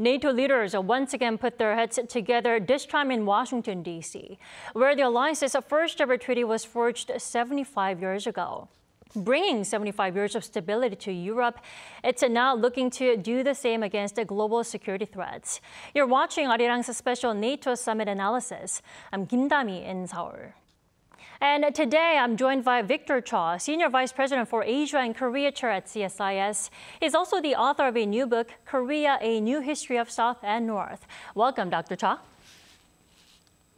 NATO leaders once again put their heads together, this time in Washington, D.C., where the alliance's first ever treaty was forged 75 years ago. Bringing 75 years of stability to Europe, it's now looking to do the same against global security threats. You're watching Arirang's special NATO Summit analysis. I'm Kim Dami in Seoul. And today, I'm joined by Victor Cha, Senior Vice President for Asia and Korea Chair at CSIS. He's also the author of a new book, Korea, A New History of South and North. Welcome, Dr. Cha.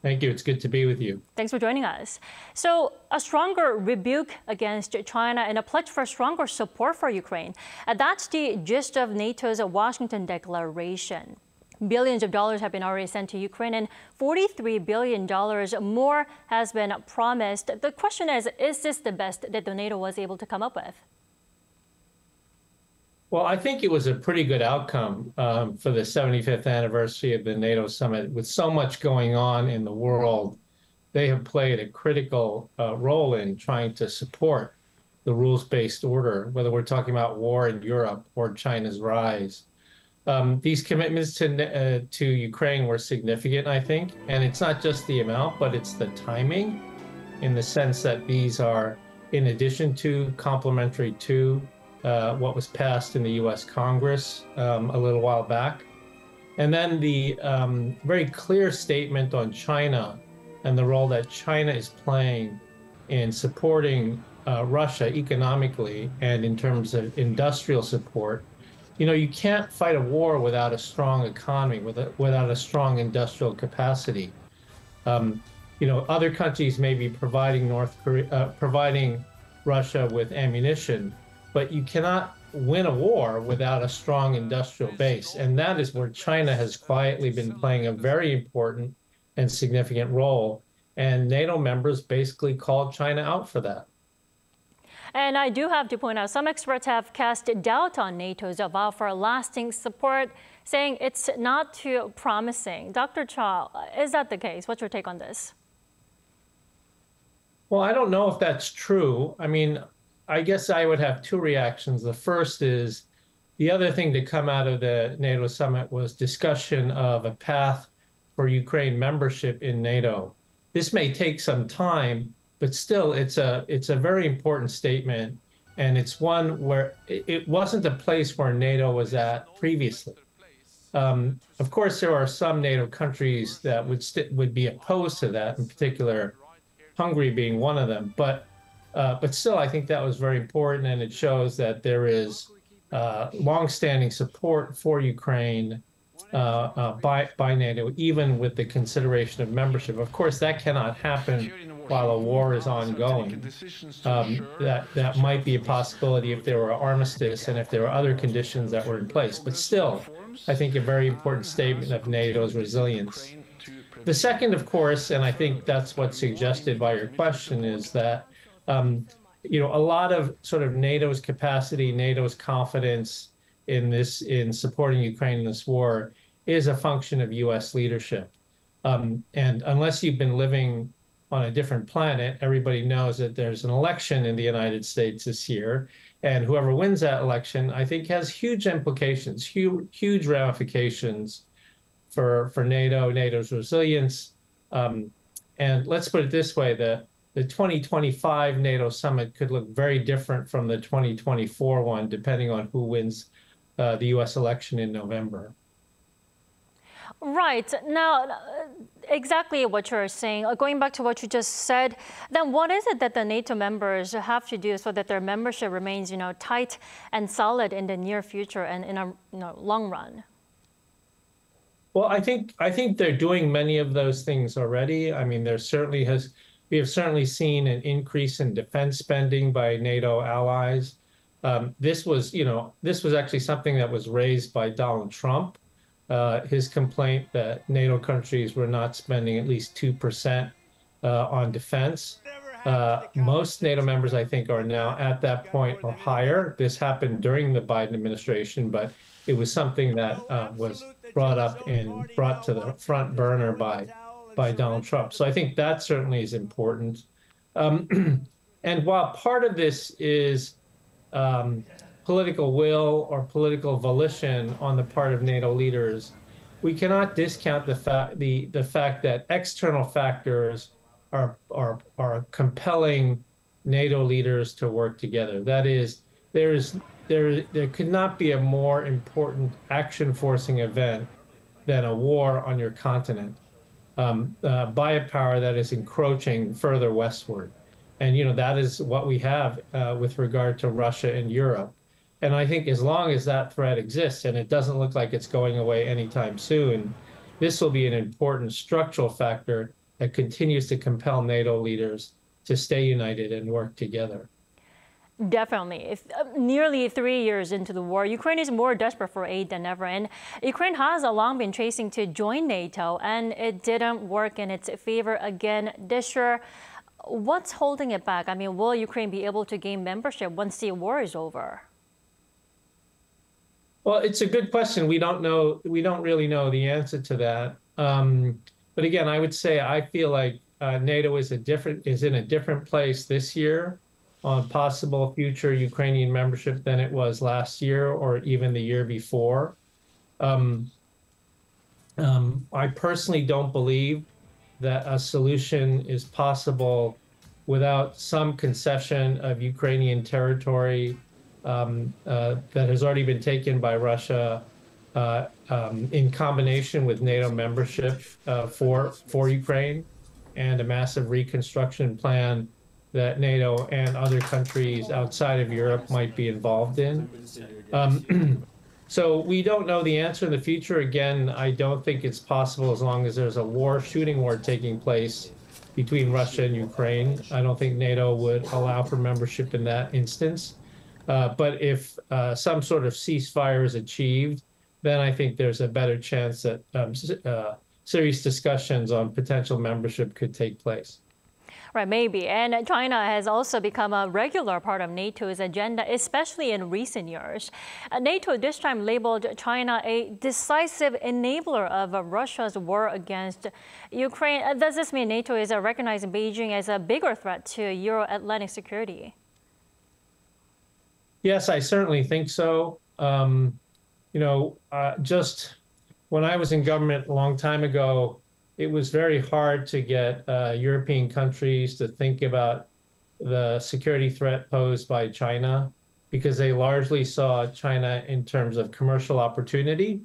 Thank you. It's good to be with you. Thanks for joining us. So, a stronger rebuke against China and a pledge for stronger support for Ukraine. That's the gist of NATO's Washington Declaration. Billions of dollars have been already sent to Ukraine and $43 billion more has been promised. The question is this the best that the NATO was able to come up with? Well, I think it was a pretty good outcome for the 75th anniversary of the NATO Summit. With so much going on in the world, they have played a critical role in trying to support the rules-based order, whether we're talking about war in Europe or China's rise. These commitments to Ukraine were significant, I think, and it's not just the amount, but it's the timing, in the sense that these are in addition to, complementary to what was passed in the U.S. Congress a little while back. And then the very clear statement on China and the role that China is playing in supporting Russia economically and in terms of industrial support. You know, you can't fight a war without a strong economy, without a strong industrial capacity. You know, other countries may be providing providing Russia with ammunition, but you cannot win a war without a strong industrial base. And that is where China has quietly been playing a very important and significant role. And NATO members basically called China out for that. And I do have to point out, some experts have cast doubt on NATO's vow for lasting support, saying it's not too promising. Dr. Cha, is that the case? What's your take on this? Well, I don't know if that's true. I mean, I guess I would have two reactions. The first is the other thing to come out of the NATO summit was discussion of a path for Ukraine membership in NATO. This may take some time, but still, it's a very important statement, and it's one where it wasn't the place where NATO was at previously. Of course, there are some NATO countries that would be opposed to that, in particular, Hungary being one of them. But still, I think that was very important, and it shows that there is longstanding support for Ukraine by NATO, even with the consideration of membership. Of course, that cannot happen while a war is ongoing. That might be a possibility if there were armistice and if there were other conditions that were in place. But still, I think a very important statement of NATO's resilience. The second, of course, and I think that's what's suggested by your question, is that you know, a lot of sort of NATO's capacity, NATO's confidence in supporting Ukraine in this war is a function of U.S. leadership. And unless you've been living on a different planet, everybody knows that there's an election in the United States this year, and whoever wins that election, I think, has huge implications, huge ramifications for NATO, NATO's resilience. And let's put it this way: the 2025 NATO summit could look very different from the 2024 one, depending on who wins the U.S. election in November. Right. Now, exactly what you're saying, going back to what you just said, then what is it that the NATO members have to do so that their membership remains, you know, tight and solid in the near future and in a long run? Well, I think they're doing many of those things already. I mean, we have certainly seen an increase in defense spending by NATO allies. This was actually something that was raised by Donald Trump. His complaint that NATO countries were not spending at least 2% on defense. Most NATO members, I think, are now at that point or higher. This happened during the Biden administration, but it was something that was brought up and brought to the front burner by Donald Trump. So I think that certainly is important. And while part of this is political will or political volition on the part of NATO leaders, we cannot discount the fact that external factors are compelling NATO leaders to work together. That is, there could not be a more important action-forcing event than a war on your continent by a power that is encroaching further westward. And, that is what we have with regard to Russia and Europe. And I think as long as that threat exists, and it doesn't look like it's going away anytime soon, this will be an important structural factor that continues to compel NATO leaders to stay united and work together. Definitely. Nearly 3 years into the war, Ukraine is more desperate for aid than ever. And Ukraine has long been chasing to join NATO, and it didn't work in its favor again this year. What's holding it back? I mean, will Ukraine be able to gain membership once the war is over? Well, it's a good question. We don't know. We don't really know the answer to that. But again, I would say I feel like NATO is in a different place this year on possible future Ukrainian membership than it was last year or even the year before. I personally don't believe that a solution is possible without some concession of Ukrainian territory that has already been taken by Russia in combination with NATO membership for Ukraine and a massive reconstruction plan that NATO and other countries outside of Europe might be involved in. So we don't know the answer in the future. Again, I don't think it's possible as long as there's a shooting war taking place between Russia and Ukraine. I don't think NATO would allow for membership in that instance. But if some sort of ceasefire is achieved, then I think there's a better chance that serious discussions on potential membership could take place. Right, maybe. And China has also become a regular part of NATO's agenda, especially in recent years. NATO this time labeled China a decisive enabler of Russia's war against Ukraine. Does this mean NATO is recognizing Beijing as a bigger threat to Euro-Atlantic security? Yes, I certainly think so. Just when I was in government a long time ago, it was very hard to get European countries to think about the security threat posed by China because they largely saw China in terms of commercial opportunity.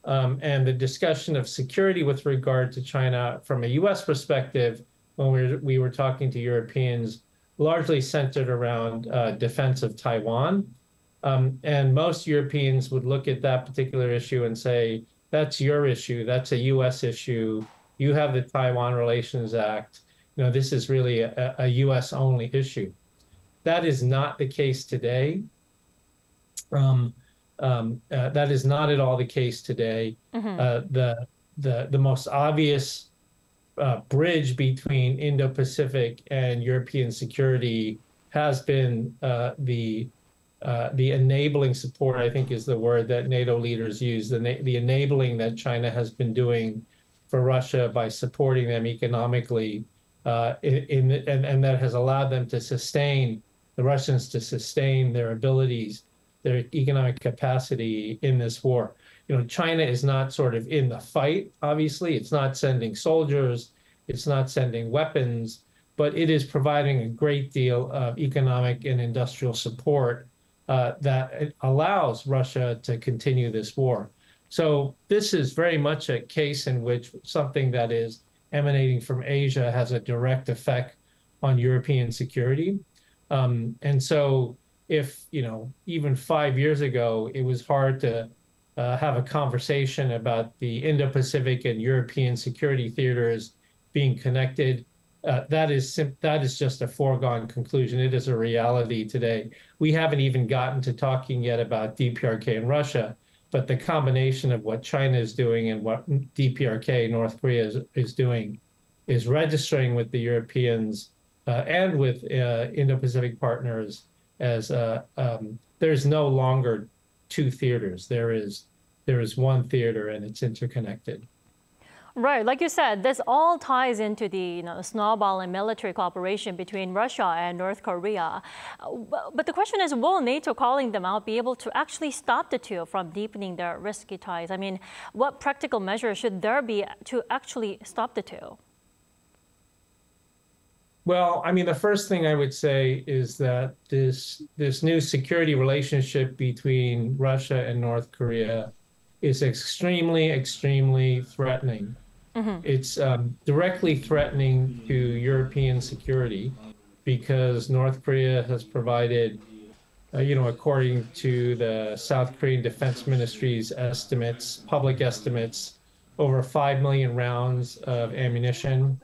And the discussion of security with regard to China from a U.S. perspective, when we were talking to Europeans, largely centered around defense of Taiwan. And most Europeans would look at that particular issue and say, that's your issue, that's a U.S. issue. You have the Taiwan Relations Act. This is really a U.S. only issue. That is not the case today. That is not at all the case today. The most obvious bridge between Indo-Pacific and European security has been the enabling support, I think is the word that NATO leaders use, the enabling that China has been doing for Russia by supporting them economically, and that has allowed them to sustain, the Russians to sustain their abilities, their economic capacity in this war. China is not sort of in the fight, obviously. It's not sending soldiers, it's not sending weapons, but it is providing a great deal of economic and industrial support that allows Russia to continue this war. So this is very much a case in which something that is emanating from Asia has a direct effect on European security. And so if, even 5 years ago, it was hard to have a conversation about the Indo-Pacific and European security theaters being connected, that is just a foregone conclusion. It is a reality today. We haven't even gotten to talking yet about DPRK in Russia, but the combination of what China is doing and what DPRK, North Korea, is doing is registering with the Europeans and with Indo-Pacific partners as there's no longer two theaters. There is one theater and it's interconnected. Right, like you said, this all ties into the snowball and military cooperation between Russia and North Korea. But the question is, will NATO calling them out be able to actually stop the two from deepening their risky ties? I mean, what practical measures should there be to actually stop the two? Well, I mean, the first thing I would say is that this new security relationship between Russia and North Korea is extremely, extremely threatening. It's directly threatening to European security because North Korea has provided, according to the South Korean Defense Ministry's estimates, public estimates, over 5 million rounds of ammunition,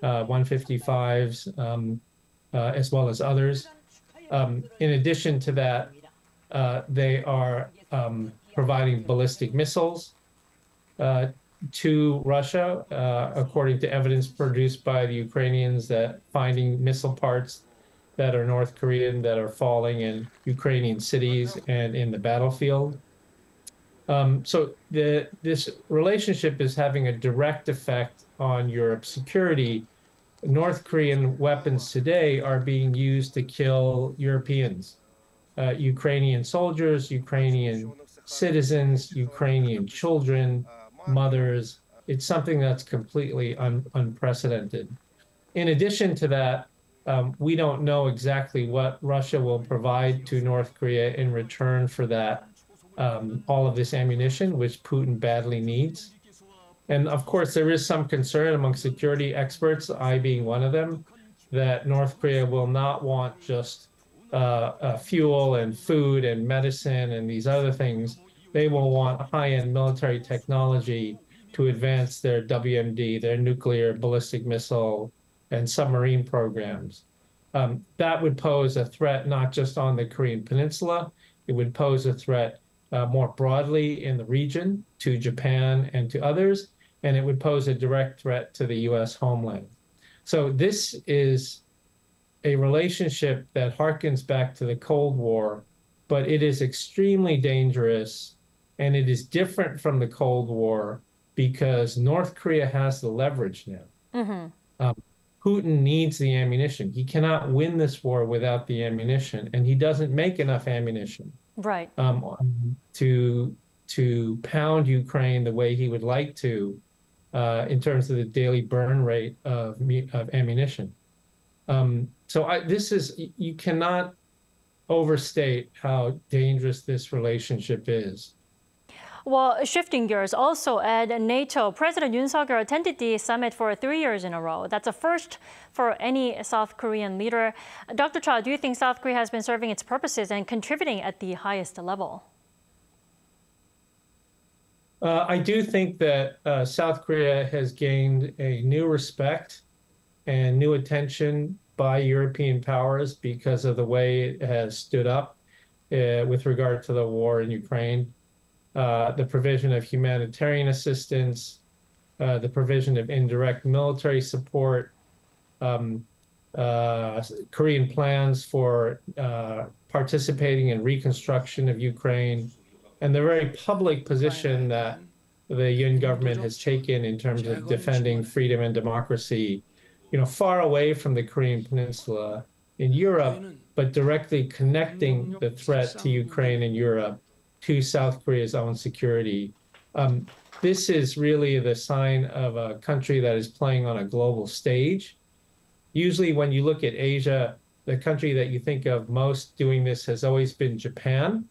155s, as well as others. In addition to that, they are providing ballistic missiles to Russia, according to evidence produced by the Ukrainians that finding missile parts that are North Korean that are falling in Ukrainian cities and in the battlefield. So this relationship is having a direct effect on Europe's security. North Korean weapons today are being used to kill Europeans, Ukrainian soldiers, Ukrainian citizens, Ukrainian children, mothers. It's something that's completely unprecedented. In addition to that, we don't know exactly what Russia will provide to North Korea in return for that, all of this ammunition, which Putin badly needs. And of course, there is some concern among security experts, I being one of them, that North Korea will not want just fuel and food and medicine and these other things. They will want high-end military technology to advance their WMD, their nuclear, ballistic missile, and submarine programs. That would pose a threat not just on the Korean Peninsula, it would pose a threat more broadly in the region to Japan and to others, and it would pose a direct threat to the US homeland. So this is a relationship that harkens back to the Cold War, but it is extremely dangerous, and it is different from the Cold War because North Korea has the leverage now. Putin needs the ammunition. He cannot win this war without the ammunition, and he doesn't make enough ammunition to pound Ukraine the way he would like to in terms of the daily burn rate of ammunition. You cannot overstate how dangerous this relationship is. Well, shifting gears, also at NATO, President Yoon Suk-yeol attended the summit for 3 years in a row. That's a first for any South Korean leader. Dr. Cha, do you think South Korea has been serving its purposes and contributing at the highest level? I do think that South Korea has gained a new respect and new attention by European powers because of the way it has stood up with regard to the war in Ukraine. The provision of humanitarian assistance, the provision of indirect military support, Korean plans for participating in reconstruction of Ukraine, and the very public position that the Yoon government has taken in terms of defending freedom and democracy, far away from the Korean Peninsula in Europe, but directly connecting the threat to Ukraine and Europe to South Korea's own security. This is really the sign of a country that is playing on a global stage. Usually when you look at Asia, the country that you think of most doing this has always been Japan.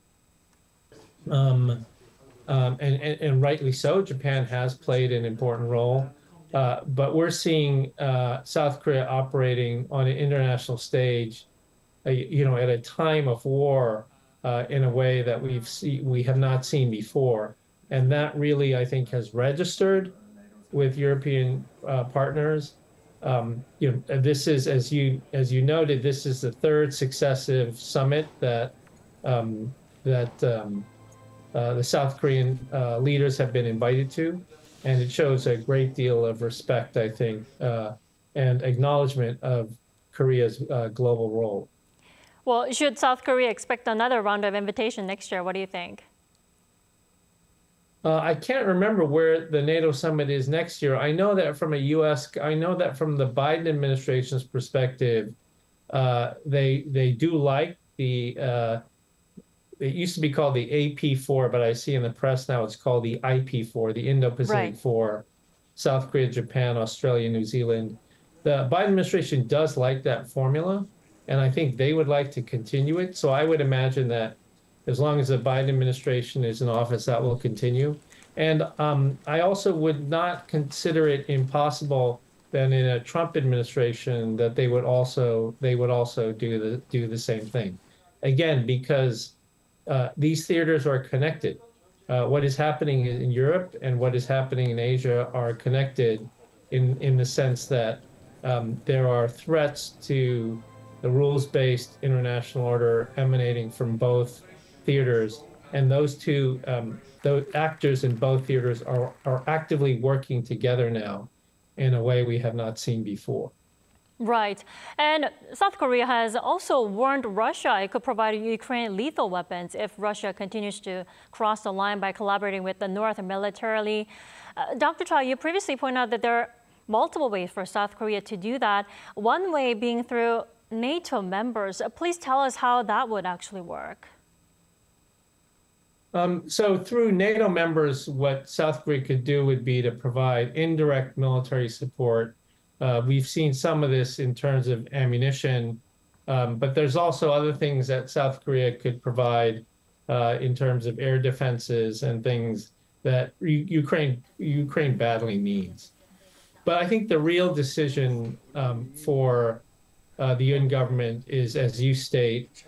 And rightly so, Japan has played an important role. But we're seeing South Korea operating on an international stage, at a time of war, in a way that we have not seen before, and that really, I think, has registered with European partners. This is, as you noted, this is the third successive summit that the South Korean leaders have been invited to, and it shows a great deal of respect, I think, and acknowledgement of Korea's global role. Well, should South Korea expect another round of invitation next year? What do you think? I can't remember where the NATO summit is next year. I know that from I know that from the Biden administration's perspective, they do like it used to be called the AP4, but I see in the press now it's called the IP4, the Indo-Pacific Four, South Korea, Japan, Australia, New Zealand. The Biden administration does like that formula, and I think they would like to continue it. So I would imagine that as long as the Biden administration is in office, that will continue. And I also would not consider it impossible that in a Trump administration that they would also do the same thing. Again, because these theaters are connected. What is happening in Europe and what is happening in Asia are connected in the sense that there are threats to the rules-based international order emanating from both theaters, and those actors in both theaters are actively working together now in a way we have not seen before. Right. And South Korea has also warned Russia it could provide Ukraine lethal weapons if Russia continues to cross the line by collaborating with the North militarily. Dr. Cha, you previously pointed out that there are multiple ways for South Korea to do that, one way being through NATO members. Please tell us how that would actually work. So through NATO members, what South Korea could do would be to provide indirect military support. We've seen some of this in terms of ammunition, but there's also other things that South Korea could provide in terms of air defenses and things that Ukraine badly needs. But I think the real decision for the UN government is, as you state,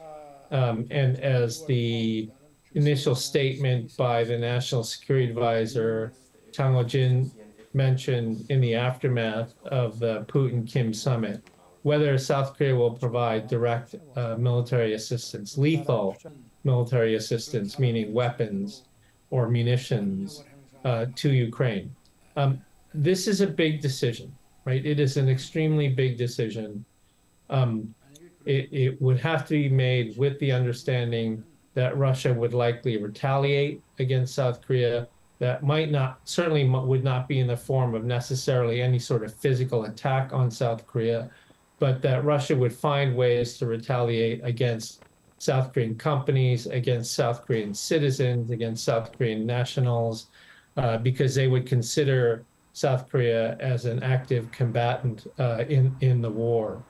and as the initial statement by the National Security Advisor, Chang Ho-jin, mentioned in the aftermath of the Putin-Kim summit, whether South Korea will provide direct military assistance, lethal military assistance, meaning weapons or munitions to Ukraine. This is a big decision, right? It is an extremely big decision. It would have to be made with the understanding that Russia would likely retaliate against South Korea. That certainly would not be in the form of necessarily any sort of physical attack on South Korea, but that Russia would find ways to retaliate against South Korean companies, against South Korean citizens, against South Korean nationals, because they would consider South Korea as an active combatant in the war.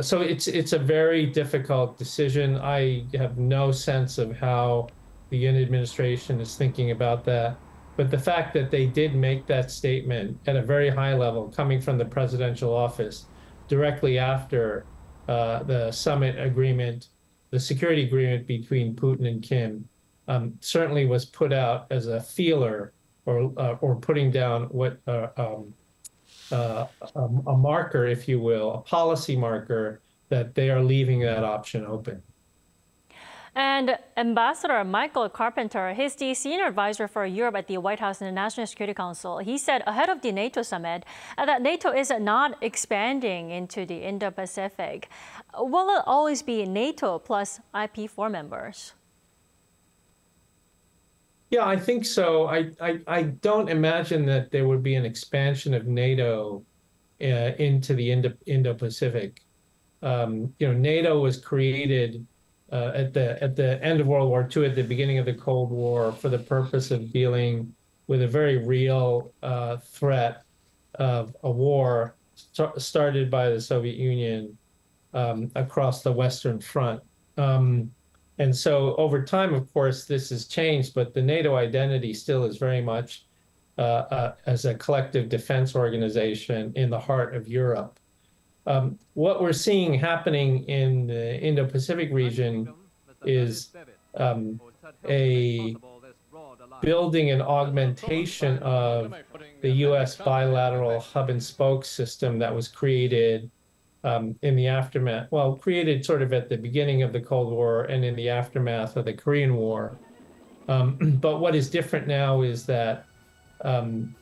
So it's a very difficult decision. I have no sense of how the UN administration is thinking about that. But the fact that they did make that statement at a very high level, coming from the presidential office, directly after the summit agreement, the security agreement between Putin and Kim, certainly was put out as a feeler or putting down what a marker, if you will, a policy marker that they are leaving that option open. And Ambassador Michael Carpenter, he's the senior advisor for Europe at the White House and the National Security Council. He said ahead of the NATO summit that NATO is not expanding into the Indo-Pacific. Will it always be NATO plus IP4 members? Yeah, I think so. I don't imagine that there would be an expansion of NATO into the Indo-Pacific. NATO was created at the end of World War II, at the beginning of the Cold War, for the purpose of dealing with a very real threat of a war started by the Soviet Union across the Western Front. And so over time, of course, this has changed, but the NATO identity still is very much as a collective defense organization in the heart of Europe. What we're seeing happening in the Indo-Pacific region is a building and augmentation of the U.S. bilateral hub and spoke system that was created in the aftermath, created sort of at the beginning of the Cold War and in the aftermath of the Korean War. But what is different now is that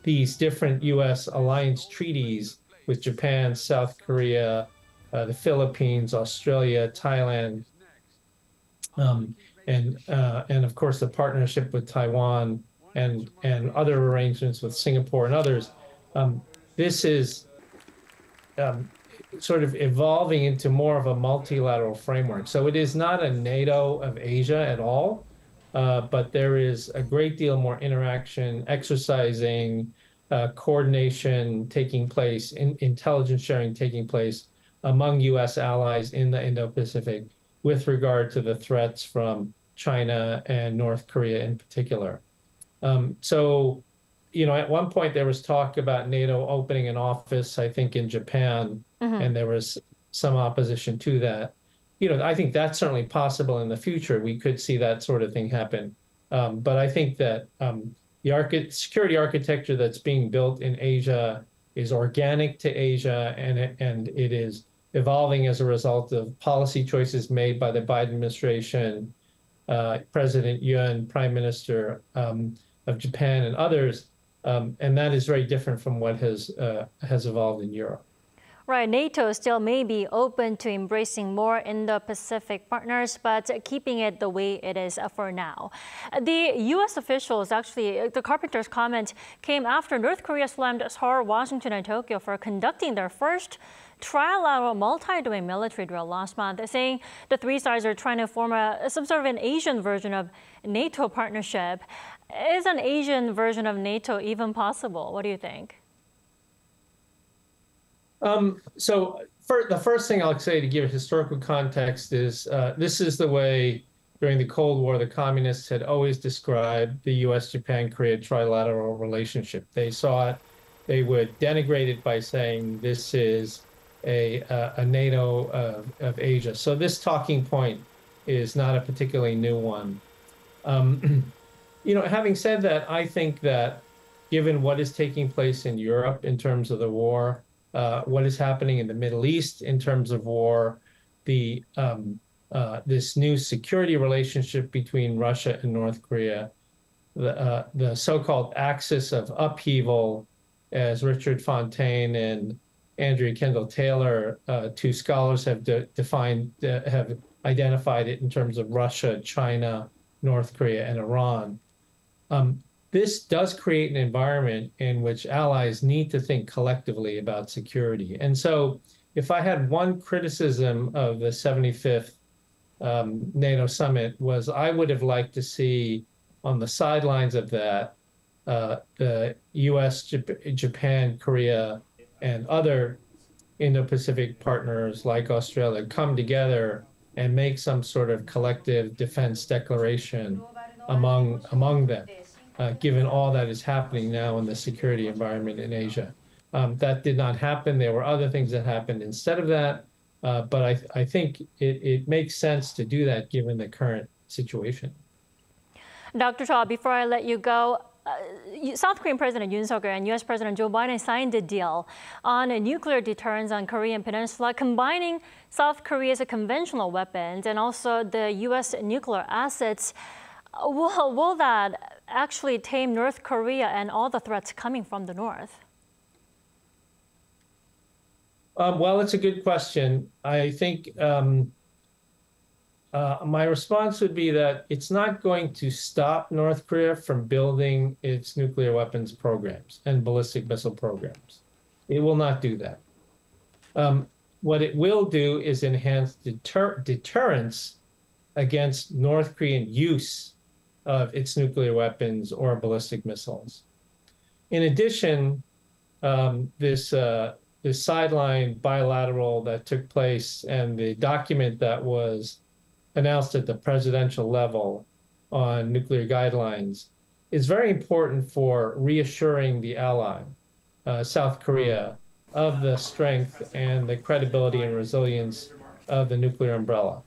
these different U.S. alliance treaties with Japan, South Korea, the Philippines, Australia, Thailand, and of course the partnership with Taiwan and other arrangements with Singapore and others. This is sort of evolving into more of a multilateral framework. So it is not a NATO of Asia at all, but there is a great deal more interaction, exercising, coordination taking place, intelligence sharing taking place among U.S. allies in the Indo-Pacific with regard to the threats from China and North Korea in particular. So, at one point there was talk about NATO opening an office, I think, in Japan, and there was some opposition to that. I think that's certainly possible in the future. We could see that sort of thing happen. But I think that the security architecture that's being built in Asia is organic to Asia, and it is evolving as a result of policy choices made by the Biden administration, President Yoon, Prime Minister of Japan, and others. And that is very different from what has evolved in Europe. Right, NATO still may be open to embracing more Indo-Pacific partners, but keeping it the way it is for now. The U.S. officials, actually, the Carpenter's comment came after North Korea slammed Seoul, Washington, and Tokyo for conducting their first trilateral multi-domain military drill last month, saying the three sides are trying to form some sort of an Asian version of NATO partnership. Is an Asian version of NATO even possible? What do you think? So the first thing I'll say to give historical context is this is the way during the Cold War the communists had always described the U.S., Japan, Korea trilateral relationship. They saw it, they would denigrate it by saying this is a NATO of Asia. So this talking point is not a particularly new one. Having said that, I think that given what is taking place in Europe in terms of the war, what is happening in the Middle East in terms of war, this new security relationship between Russia and North Korea, the so-called axis of upheaval, as Richard Fontaine and Andrea Kendall Taylor, two scholars, have have identified it in terms of Russia, China, North Korea, and Iran. This does create an environment in which allies need to think collectively about security. And so if I had one criticism of the 75th NATO summit was I would have liked to see on the sidelines of that, the US, Japan, Korea, and other Indo-Pacific partners like Australia come together and make some sort of collective defense declaration among them. Given all that is happening now in the security environment in Asia. That did not happen. There were other things that happened instead of that. But I think it makes sense to do that given the current situation. Dr. Cha, before I let you go, South Korean President Yoon Suk-yeol and U.S. President Joe Biden signed a deal on a nuclear deterrence on Korean Peninsula, combining South Korea's conventional weapons and also the U.S. nuclear assets. Will that actually tame North Korea and all the threats coming from the north? Well, it's a good question. I think my response would be that it's not going to stop North Korea from building its nuclear weapons programs and ballistic missile programs. It will not do that. What it will do is enhance deterrence against North Korean use of its nuclear weapons or ballistic missiles. In addition, this sideline bilateral that took place and the document that was announced at the presidential level on nuclear guidelines is very important for reassuring the ally, South Korea, of the strength and the credibility and resilience of the nuclear umbrella.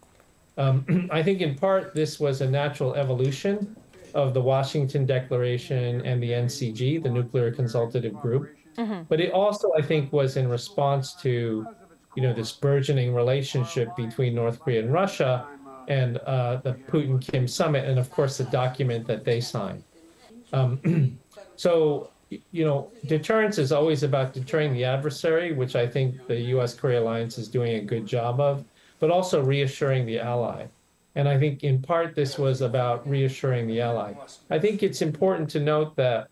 I think in part this was a natural evolution of the Washington Declaration and the NCG, the Nuclear Consultative Group. But it also, I think, was in response to, this burgeoning relationship between North Korea and Russia and the Putin-Kim summit, and of course the document that they signed. So, deterrence is always about deterring the adversary, which I think the U.S.-Korea alliance is doing a good job of, but also reassuring the ally. And I think in part this was about reassuring the ally. I think it's important to note that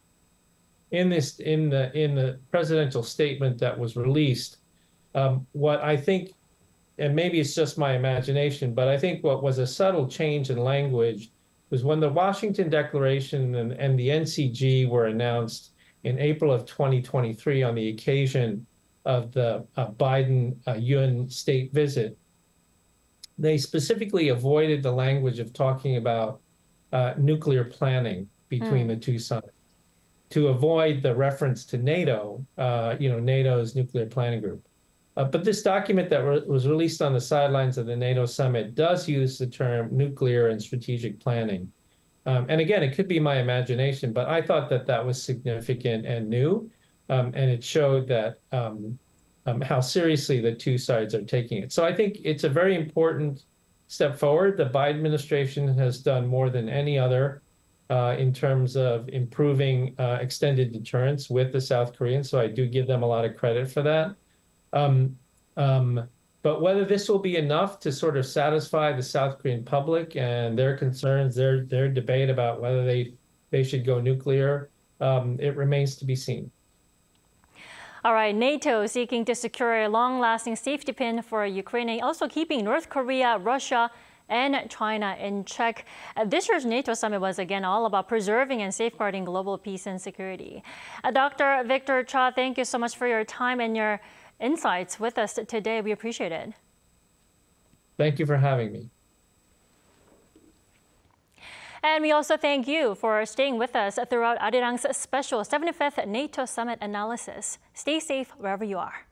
in the presidential statement that was released, what I think, and maybe it's just my imagination, but I think what was a subtle change in language was when the Washington Declaration and the NCG were announced in April of 2023 on the occasion of the Biden-Yun state visit. They specifically avoided the language of talking about nuclear planning between the two summits to avoid the reference to NATO, NATO's nuclear planning group. But this document that was released on the sidelines of the NATO summit does use the term nuclear and strategic planning. And again, it could be my imagination, but I thought that that was significant and new, and it showed that how seriously the two sides are taking it. So I think it's a very important step forward. The Biden administration has done more than any other in terms of improving extended deterrence with the South Koreans. So I do give them a lot of credit for that. But whether this will be enough to sort of satisfy the South Korean public and their concerns, their debate about whether they should go nuclear, it remains to be seen. All right, NATO seeking to secure a long-lasting safety pin for Ukraine, also keeping North Korea, Russia, and China in check. This year's NATO summit was again all about preserving and safeguarding global peace and security. Dr. Victor Cha, thank you so much for your time and your insights with us today. We appreciate it. Thank you for having me. And we also thank you for staying with us throughout Arirang's special 75th NATO Summit analysis. Stay safe wherever you are.